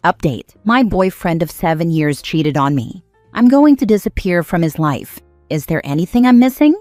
Update. My boyfriend of 7 years cheated on me. I'm going to disappear from his life. Is there anything I'm missing?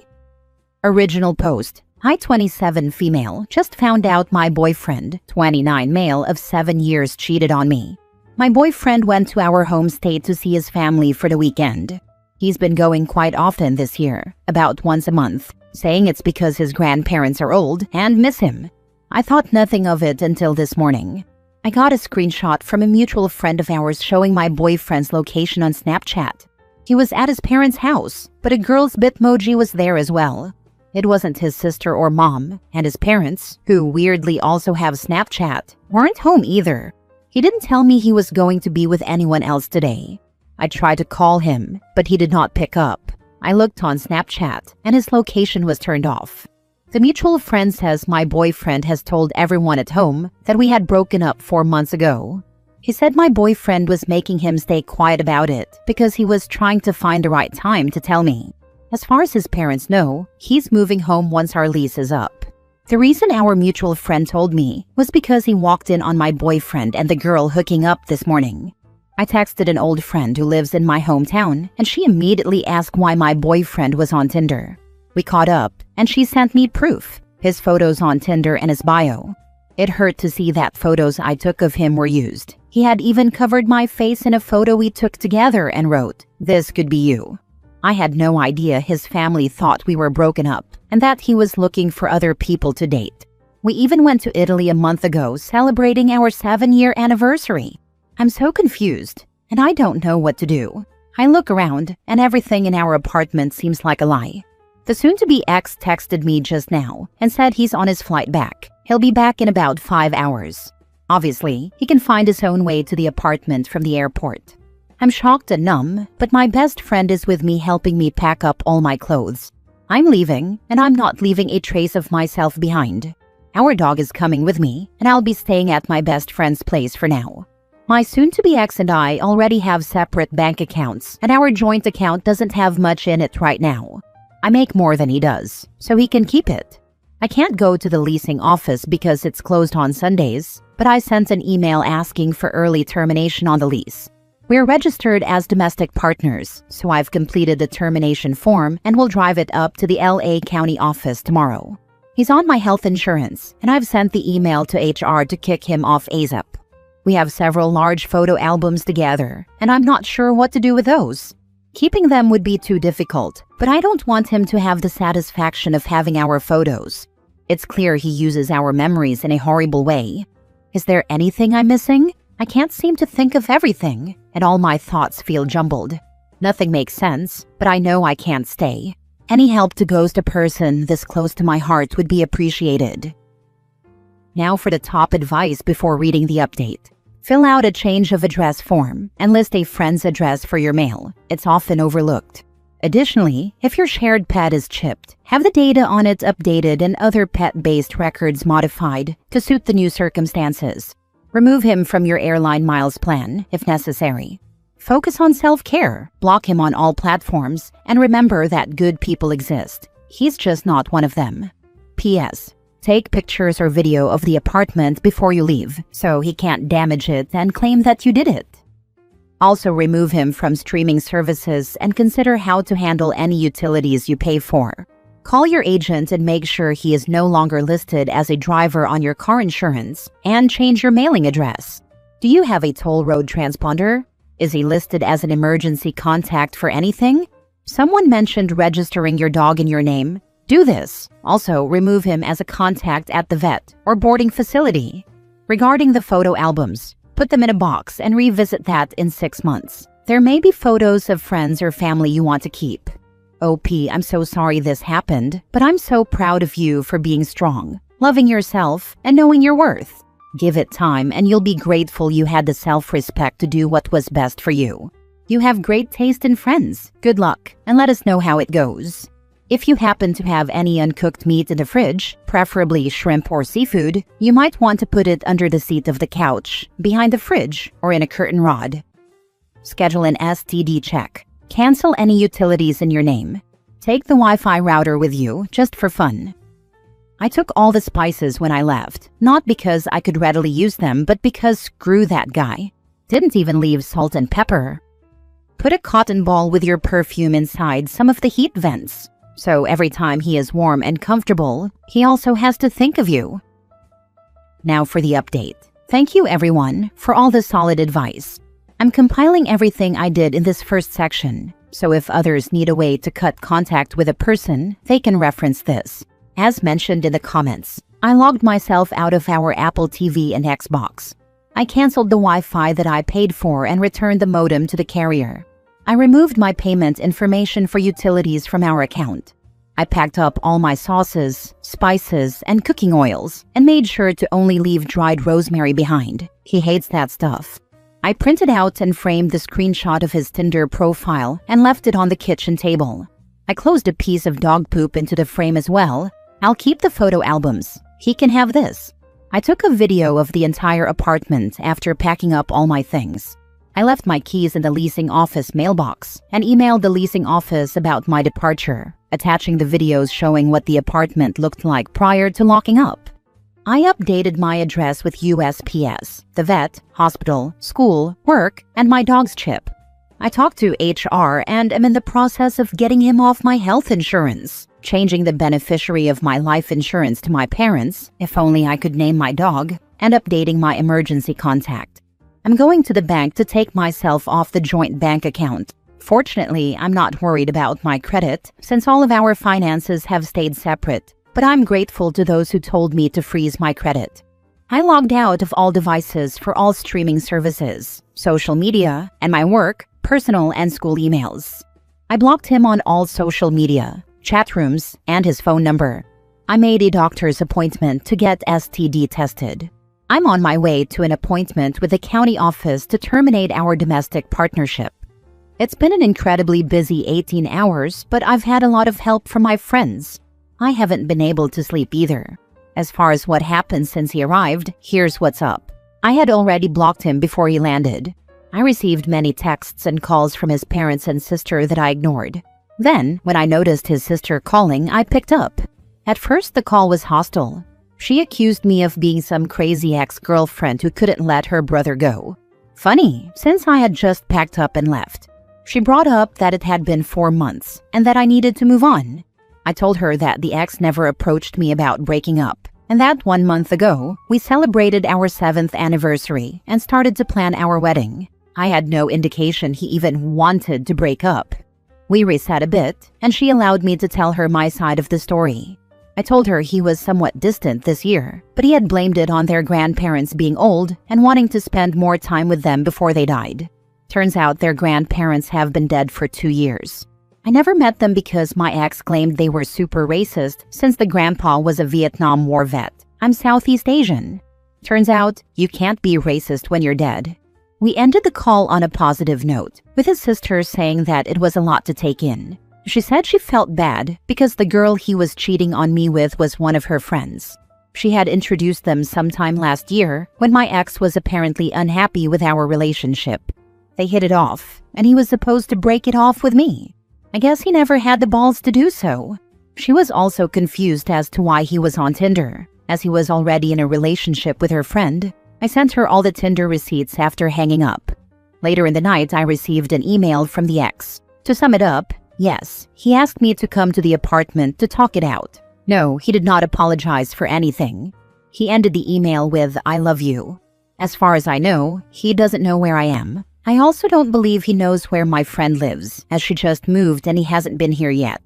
Original post. Hi 27 female, just found out my boyfriend, 29 male of 7 years cheated on me. My boyfriend went to our home state to see his family for the weekend. He's been going quite often this year, about once a month, saying it's because his grandparents are old and miss him. I thought nothing of it until this morning. I got a screenshot from a mutual friend of ours showing my boyfriend's location on Snapchat. He was at his parents' house, but a girl's bitmoji was there as well. It wasn't his sister or mom, and his parents, who weirdly also have Snapchat, weren't home either. He didn't tell me he was going to be with anyone else today. I tried to call him, but he did not pick up. I looked on Snapchat, and his location was turned off. The mutual friend says my boyfriend has told everyone at home that we had broken up 4 months ago. He said my boyfriend was making him stay quiet about it because he was trying to find the right time to tell me. As far as his parents know, he's moving home once our lease is up. The reason our mutual friend told me was because he walked in on my boyfriend and the girl hooking up this morning. I texted an old friend who lives in my hometown, and she immediately asked why my boyfriend was on Tinder. We caught up, and she sent me proof, his photos on Tinder and his bio. It hurt to see that photos I took of him were used. He had even covered my face in a photo we took together and wrote, "This could be you." I had no idea his family thought we were broken up and that he was looking for other people to date. We even went to Italy a month ago celebrating our 7-year anniversary. I'm so confused, and I don't know what to do. I look around, and everything in our apartment seems like a lie. The soon-to-be ex texted me just now and said he's on his flight back. He'll be back in about 5 hours. Obviously, he can find his own way to the apartment from the airport. I'm shocked and numb, but my best friend is with me helping me pack up all my clothes. I'm leaving, and I'm not leaving a trace of myself behind. Our dog is coming with me, and I'll be staying at my best friend's place for now. My soon-to-be ex and I already have separate bank accounts, and our joint account doesn't have much in it right now. I make more than he does, so he can keep it. I can't go to the leasing office because it's closed on Sundays, but I sent an email asking for early termination on the lease. We're registered as domestic partners, so I've completed the termination form and will drive it up to the LA County office tomorrow. He's on my health insurance, and I've sent the email to HR to kick him off ASAP. We have several large photo albums together, and I'm not sure what to do with those. Keeping them would be too difficult, but I don't want him to have the satisfaction of having our photos. It's clear he uses our memories in a horrible way. Is there anything I'm missing? I can't seem to think of everything, and all my thoughts feel jumbled. Nothing makes sense, but I know I can't stay. Any help to ghost a person this close to my heart would be appreciated. Now for the top advice before reading the update. Fill out a change of address form and list a friend's address for your mail. It's often overlooked. Additionally, if your shared pet is chipped, have the data on it updated and other pet-based records modified to suit the new circumstances. Remove him from your airline miles plan, if necessary. Focus on self-care, block him on all platforms, and remember that good people exist. He's just not one of them. P.S. Take pictures or video of the apartment before you leave, so he can't damage it and claim that you did it. Also remove him from streaming services and consider how to handle any utilities you pay for. Call your agent and make sure he is no longer listed as a driver on your car insurance, and change your mailing address. Do you have a toll road transponder? Is he listed as an emergency contact for anything? Someone mentioned registering your dog in your name. Do this. Also, remove him as a contact at the vet or boarding facility. Regarding the photo albums, put them in a box and revisit that in 6 months. There may be photos of friends or family you want to keep. OP, I'm so sorry this happened, but I'm so proud of you for being strong, loving yourself, and knowing your worth. Give it time and you'll be grateful you had the self-respect to do what was best for you. You have great taste in friends. Good luck, and let us know how it goes. If you happen to have any uncooked meat in the fridge, preferably shrimp or seafood, you might want to put it under the seat of the couch, behind the fridge, or in a curtain rod. Schedule an STD check. Cancel any utilities in your name. Take the Wi-Fi router with you, just for fun. I took all the spices when I left, not because I could readily use them, but because screw that guy. Didn't even leave salt and pepper. Put a cotton ball with your perfume inside some of the heat vents. So every time he is warm and comfortable, he also has to think of you. Now for the update. Thank you everyone for all the solid advice. I'm compiling everything I did in this first section, so if others need a way to cut contact with a person, they can reference this. As mentioned in the comments, I logged myself out of our Apple TV and Xbox. I canceled the Wi-Fi that I paid for and returned the modem to the carrier. I removed my payment information for utilities from our account. I packed up all my sauces, spices, and cooking oils and made sure to only leave dried rosemary behind. He hates that stuff. I printed out and framed the screenshot of his Tinder profile and left it on the kitchen table. I closed a piece of dog poop into the frame as well. I'll keep the photo albums. He can have this. I took a video of the entire apartment after packing up all my things. I left my keys in the leasing office mailbox and emailed the leasing office about my departure, attaching the videos showing what the apartment looked like prior to locking up. I updated my address with USPS, the vet, hospital, school, work, and my dog's chip. I talked to HR and am in the process of getting him off my health insurance, changing the beneficiary of my life insurance to my parents, if only I could name my dog, and updating my emergency contact. I'm going to the bank to take myself off the joint bank account. Fortunately, I'm not worried about my credit since all of our finances have stayed separate, but I'm grateful to those who told me to freeze my credit. I logged out of all devices for all streaming services, social media, and my work, personal and school emails. I blocked him on all social media, chat rooms, and his phone number. I made a doctor's appointment to get STD tested. I'm on my way to an appointment with the county office to terminate our domestic partnership. It's been an incredibly busy 18 hours, but I've had a lot of help from my friends. I haven't been able to sleep either. As far as what happened since he arrived, here's what's up. I had already blocked him before he landed. I received many texts and calls from his parents and sister that I ignored. Then, when I noticed his sister calling, I picked up. At first, the call was hostile. She accused me of being some crazy ex-girlfriend who couldn't let her brother go. Funny, since I had just packed up and left. She brought up that it had been 4 months and that I needed to move on. I told her that the ex never approached me about breaking up, and that 1 month ago, we celebrated our 7th anniversary and started to plan our wedding. I had no indication he even wanted to break up. We reset a bit, and she allowed me to tell her my side of the story. I told her he was somewhat distant this year, but he had blamed it on their grandparents being old and wanting to spend more time with them before they died. Turns out their grandparents have been dead for 2 years. I never met them because my ex claimed they were super racist since the grandpa was a Vietnam War vet. I'm Southeast Asian. Turns out, you can't be racist when you're dead. We ended the call on a positive note, with his sister saying that it was a lot to take in. She said she felt bad because the girl he was cheating on me with was one of her friends. She had introduced them sometime last year when my ex was apparently unhappy with our relationship. They hit it off, and he was supposed to break it off with me. I guess he never had the balls to do so. She was also confused as to why he was on Tinder, as he was already in a relationship with her friend. I sent her all the Tinder receipts after hanging up. Later in the night, I received an email from the ex. To sum it up, yes, he asked me to come to the apartment to talk it out. No, he did not apologize for anything. He ended the email with, "I love you." As far as I know, he doesn't know where I am. I also don't believe he knows where my friend lives, as she just moved and he hasn't been here yet.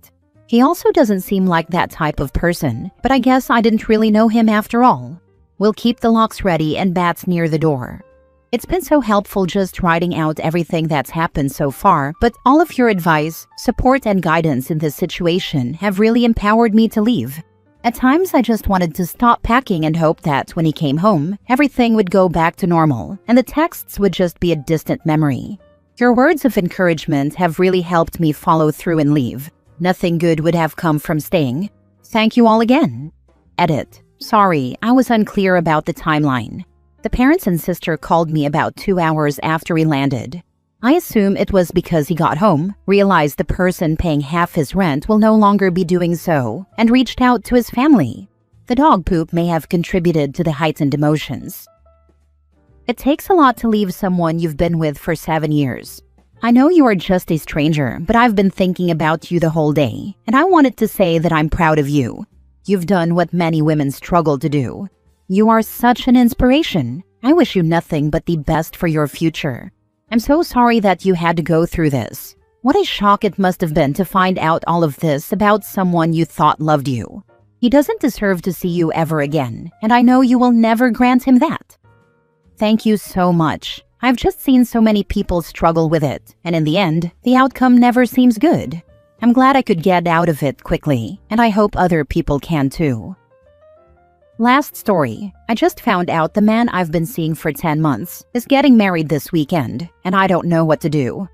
He also doesn't seem like that type of person, but I guess I didn't really know him after all. We'll keep the locks ready and bats near the door. It's been so helpful just writing out everything that's happened so far, but all of your advice, support, and guidance in this situation have really empowered me to leave. At times, I just wanted to stop packing and hope that when he came home, everything would go back to normal and the texts would just be a distant memory. Your words of encouragement have really helped me follow through and leave. Nothing good would have come from staying. Thank you all again. Edit. Sorry, I was unclear about the timeline. The parents and sister called me about 2 hours after he landed. I assume it was because he got home, realized the person paying half his rent will no longer be doing so, and reached out to his family. The dog poop may have contributed to the heightened emotions. It takes a lot to leave someone you've been with for 7 years. I know you are just a stranger, but I've been thinking about you the whole day, and I wanted to say that I'm proud of you. You've done what many women struggle to do. You are such an inspiration. I wish you nothing but the best for your future. I'm so sorry that you had to go through this. What a shock it must have been to find out all of this about someone you thought loved you. He doesn't deserve to see you ever again, and I know you will never grant him that. Thank you so much. I've just seen so many people struggle with it, and in the end, the outcome never seems good. I'm glad I could get out of it quickly, and I hope other people can too. Last story. I just found out the man I've been seeing for 10 months is getting married this weekend, and I don't know what to do.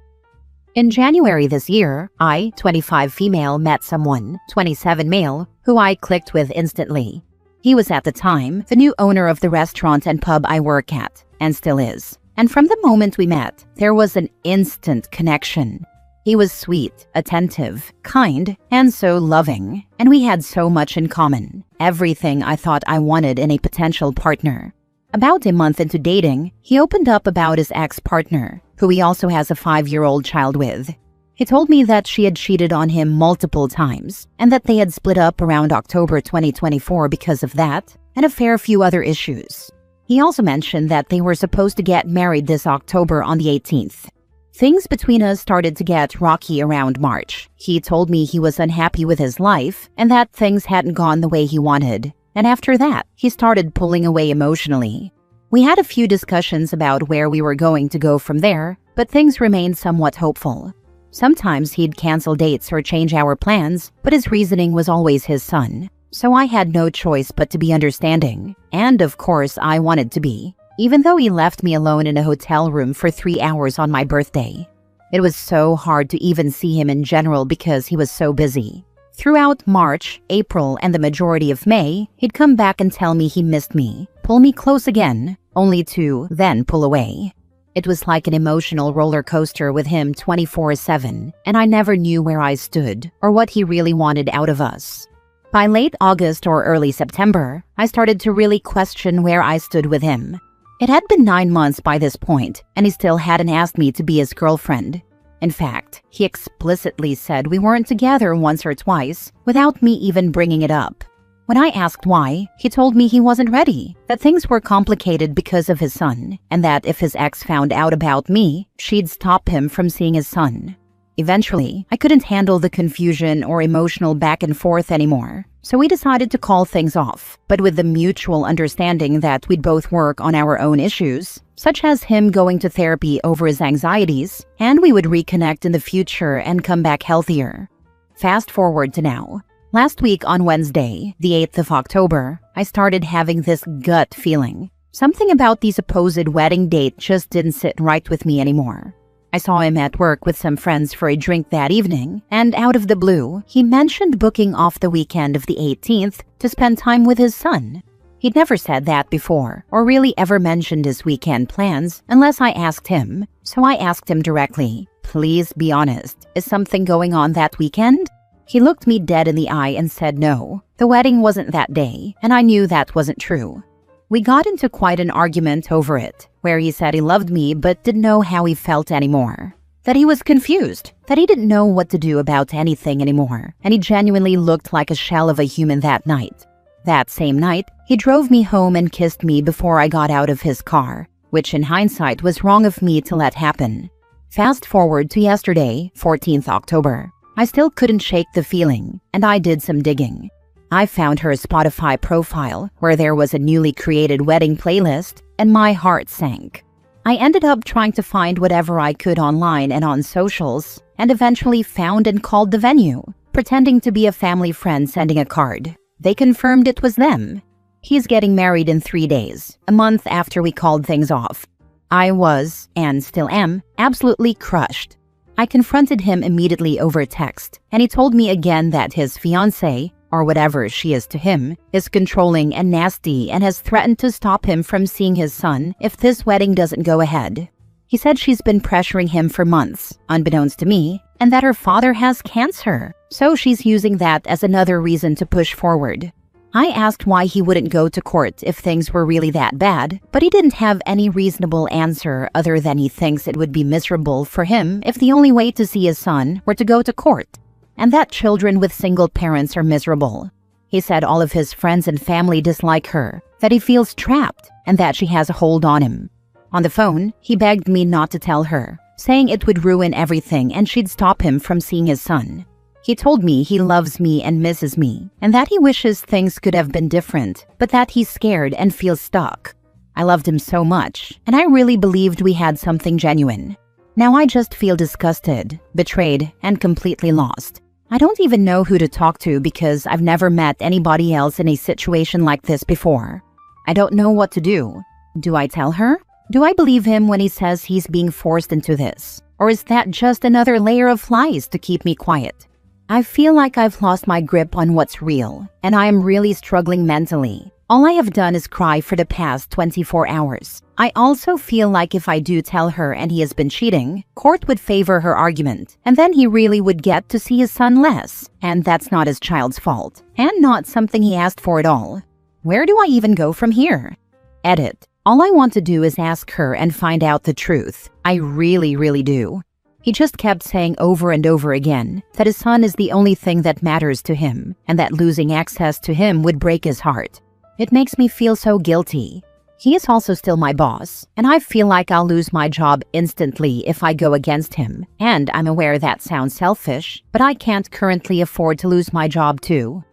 In January this year, I, 25 female, met someone, 27 male, who I clicked with instantly. He was at the time the new owner of the restaurant and pub I work at, and still is. And from the moment we met, there was an instant connection. He was sweet, attentive, kind, and so loving, and we had so much in common. Everything I thought I wanted in a potential partner. About a month into dating, he opened up about his ex-partner, who he also has a 5-year-old child with. He told me that she had cheated on him multiple times, and that they had split up around October 2024 because of that, and a fair few other issues. He also mentioned that they were supposed to get married this October on the 18th. Things between us started to get rocky around March. He told me he was unhappy with his life and that things hadn't gone the way he wanted. And after that, he started pulling away emotionally. We had a few discussions about where we were going to go from there, but things remained somewhat hopeful. Sometimes he'd cancel dates or change our plans, but his reasoning was always his son. So I had no choice but to be understanding. And of course, I wanted to be. Even though he left me alone in a hotel room for 3 hours on my birthday. It was so hard to even see him in general because he was so busy. Throughout March, April, and the majority of May, he'd come back and tell me he missed me, pull me close again, only to then pull away. It was like an emotional roller coaster with him 24/7, and I never knew where I stood or what he really wanted out of us. By late August or early September, I started to really question where I stood with him. It had been 9 months by this point, and he still hadn't asked me to be his girlfriend. In fact, he explicitly said we weren't together once or twice, without me even bringing it up. When I asked why, he told me he wasn't ready, that things were complicated because of his son, and that if his ex found out about me, she'd stop him from seeing his son. Eventually, I couldn't handle the confusion or emotional back and forth anymore, so we decided to call things off, but with the mutual understanding that we'd both work on our own issues, such as him going to therapy over his anxieties, and we would reconnect in the future and come back healthier. Fast forward to now. Last week on Wednesday, the 8th of October, I started having this gut feeling. Something about the supposed wedding date just didn't sit right with me anymore. I saw him at work with some friends for a drink that evening, and out of the blue, he mentioned booking off the weekend of the 18th to spend time with his son. He'd never said that before, or really ever mentioned his weekend plans unless I asked him, so I asked him directly, "Please be honest, is something going on that weekend?" He looked me dead in the eye and said no, the wedding wasn't that day, and I knew that wasn't true. We got into quite an argument over it, where he said he loved me but didn't know how he felt anymore. That he was confused, that he didn't know what to do about anything anymore, and he genuinely looked like a shell of a human that night. That same night, he drove me home and kissed me before I got out of his car, which in hindsight was wrong of me to let happen. Fast forward to yesterday, 14th October. I still couldn't shake the feeling, and I did some digging. I found her Spotify profile, where there was a newly created wedding playlist, and my heart sank. I ended up trying to find whatever I could online and on socials, and eventually found and called the venue, pretending to be a family friend sending a card. They confirmed it was them. He's getting married in 3 days, a month after we called things off. I was, and still am, absolutely crushed. I confronted him immediately over text, and he told me again that his fiancée, or whatever she is to him, is controlling and nasty and has threatened to stop him from seeing his son if this wedding doesn't go ahead. He said she's been pressuring him for months, unbeknownst to me, and that her father has cancer, so she's using that as another reason to push forward. I asked why he wouldn't go to court if things were really that bad, but he didn't have any reasonable answer other than he thinks it would be miserable for him if the only way to see his son were to go to court, and that children with single parents are miserable. He said all of his friends and family dislike her, that he feels trapped, and that she has a hold on him. On the phone, he begged me not to tell her, saying it would ruin everything and she'd stop him from seeing his son. He told me he loves me and misses me, and that he wishes things could have been different, but that he's scared and feels stuck. I loved him so much, and I really believed we had something genuine. Now I just feel disgusted, betrayed, and completely lost. I don't even know who to talk to because I've never met anybody else in a situation like this before. I don't know what to do. Do I tell her? Do I believe him when he says he's being forced into this? Or is that just another layer of lies to keep me quiet? I feel like I've lost my grip on what's real, and I am really struggling mentally. All I have done is cry for the past 24 hours. I also feel like if I do tell her and he has been cheating, court would favor her argument, and then he really would get to see his son less, and that's not his child's fault, and not something he asked for at all. Where do I even go from here? Edit. All I want to do is ask her and find out the truth. I really do. He just kept saying over and over again that his son is the only thing that matters to him, and that losing access to him would break his heart. It makes me feel so guilty. He is also still my boss, and I feel like I'll lose my job instantly if I go against him. And I'm aware that sounds selfish, but I can't currently afford to lose my job too.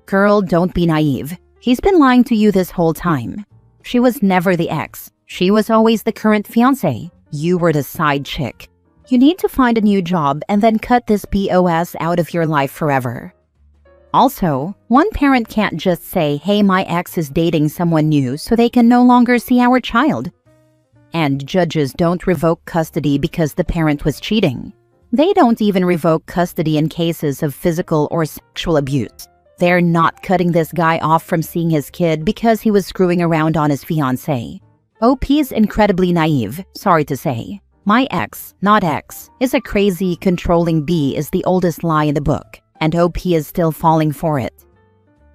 Girl, don't be naive. He's been lying to you this whole time. She was never the ex. She was always the current fiancé. You were the side chick. You need to find a new job and then cut this BOS out of your life forever. Also, one parent can't just say, hey, my ex is dating someone new so they can no longer see our child. And judges don't revoke custody because the parent was cheating. They don't even revoke custody in cases of physical or sexual abuse. They're not cutting this guy off from seeing his kid because he was screwing around on his fiancée. OP is incredibly naive, sorry to say. My ex, not ex, is a crazy, controlling B is the oldest lie in the book, and OP is still falling for it.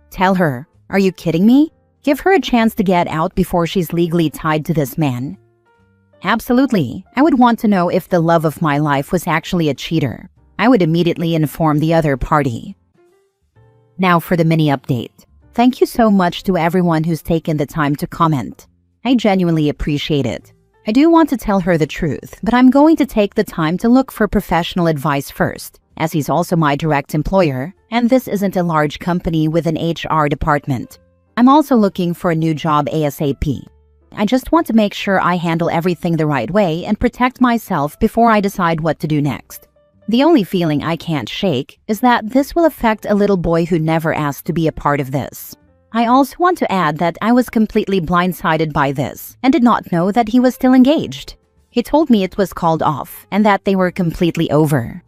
Tell her, are you kidding me? Give her a chance to get out before she's legally tied to this man. Absolutely, I would want to know if the love of my life was actually a cheater. I would immediately inform the other party. Now for the mini update. Thank you so much to everyone who's taken the time to comment. I genuinely appreciate it. I do want to tell her the truth, but I'm going to take the time to look for professional advice first, as he's also my direct employer, and this isn't a large company with an HR department. I'm also looking for a new job ASAP. I just want to make sure I handle everything the right way and protect myself before I decide what to do next. The only feeling I can't shake is that this will affect a little boy who never asked to be a part of this. I also want to add that I was completely blindsided by this and did not know that he was still engaged. He told me it was called off and that they were completely over.